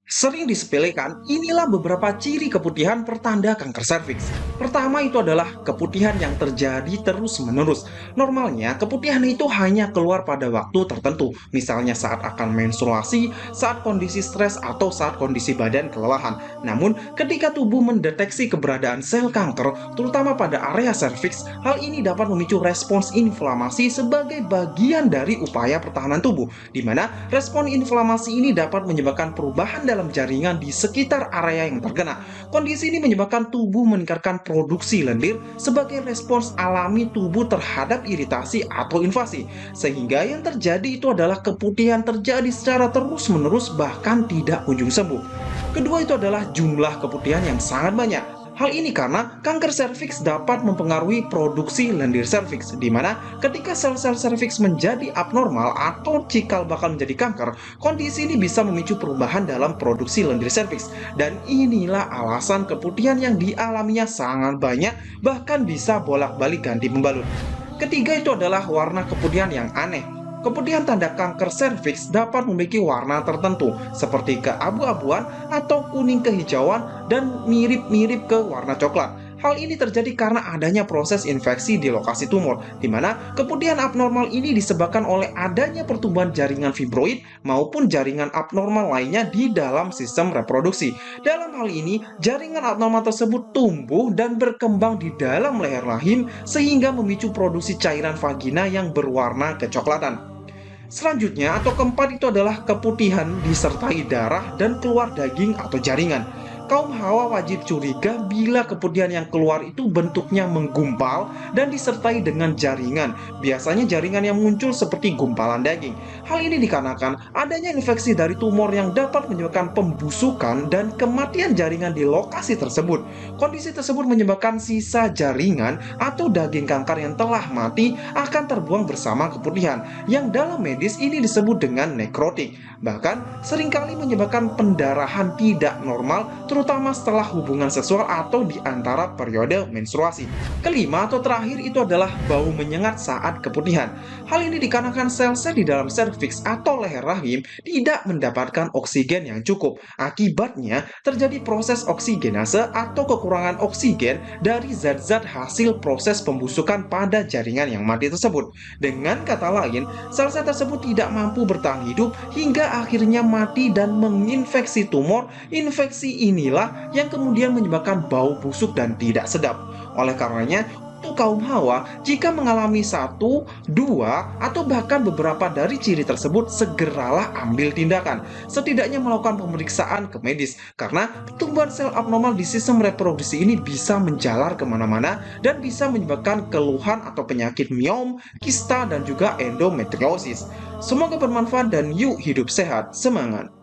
Sering disepelekan, inilah beberapa ciri keputihan pertanda kanker serviks. Pertama itu adalah keputihan yang terjadi terus-menerus. Normalnya, keputihan itu hanya keluar pada waktu tertentu, misalnya saat akan menstruasi, saat kondisi stres, atau saat kondisi badan kelelahan. Namun, ketika tubuh mendeteksi keberadaan sel kanker, terutama pada area serviks, hal ini dapat memicu respons inflamasi sebagai bagian dari upaya pertahanan tubuh, di mana respon inflamasi ini dapat menyebabkan perubahan dalam jaringan di sekitar area yang terkena. Kondisi ini menyebabkan tubuh meningkatkan produksi lendir sebagai respons alami tubuh terhadap iritasi atau invasi. Sehingga yang terjadi itu adalah keputihan terjadi secara terus-menerus bahkan tidak kunjung sembuh. Kedua itu adalah jumlah keputihan yang sangat banyak. Hal ini karena kanker serviks dapat mempengaruhi produksi lendir serviks, di mana ketika sel-sel serviks menjadi abnormal atau cikal bakal menjadi kanker, kondisi ini bisa memicu perubahan dalam produksi lendir serviks. Dan inilah alasan keputihan yang dialaminya sangat banyak, bahkan bisa bolak-balik ganti pembalut. Ketiga itu adalah warna keputihan yang aneh. Keputihan tanda kanker serviks dapat memiliki warna tertentu, seperti keabu-abuan atau kuning kehijauan dan mirip-mirip ke warna coklat. Hal ini terjadi karena adanya proses infeksi di lokasi tumor, di mana keputihan abnormal ini disebabkan oleh adanya pertumbuhan jaringan fibroid maupun jaringan abnormal lainnya di dalam sistem reproduksi. Dalam hal ini, jaringan abnormal tersebut tumbuh dan berkembang di dalam leher rahim sehingga memicu produksi cairan vagina yang berwarna kecoklatan. Selanjutnya atau keempat itu adalah keputihan disertai darah dan keluar daging atau jaringan. Kaum hawa wajib curiga bila keputihan yang keluar itu bentuknya menggumpal dan disertai dengan jaringan. Biasanya jaringan yang muncul seperti gumpalan daging. Hal ini dikarenakan adanya infeksi dari tumor yang dapat menyebabkan pembusukan dan kematian jaringan di lokasi tersebut. Kondisi tersebut menyebabkan sisa jaringan atau daging kanker yang telah mati akan terbuang bersama keputihan, yang dalam medis ini disebut dengan nekrotik. Bahkan seringkali menyebabkan pendarahan tidak normal, terutama setelah hubungan seksual atau di antara periode menstruasi. Kelima atau terakhir itu adalah bau menyengat saat keputihan. Hal ini dikarenakan sel-sel di dalam serviks atau leher rahim tidak mendapatkan oksigen yang cukup. Akibatnya terjadi proses oksigenase atau kekurangan oksigen dari zat-zat hasil proses pembusukan pada jaringan yang mati tersebut. Dengan kata lain, sel-sel tersebut tidak mampu bertahan hidup hingga akhirnya mati dan menginfeksi tumor. Infeksi inilah yang kemudian menyebabkan bau busuk dan tidak sedap. Oleh karenanya, untuk kaum hawa, jika mengalami satu, dua, atau bahkan beberapa dari ciri tersebut, segeralah ambil tindakan. Setidaknya melakukan pemeriksaan ke medis, karena pertumbuhan sel abnormal di sistem reproduksi ini bisa menjalar kemana-mana dan bisa menyebabkan keluhan atau penyakit miom, kista, dan juga endometriosis. Semoga bermanfaat dan yuk hidup sehat, semangat!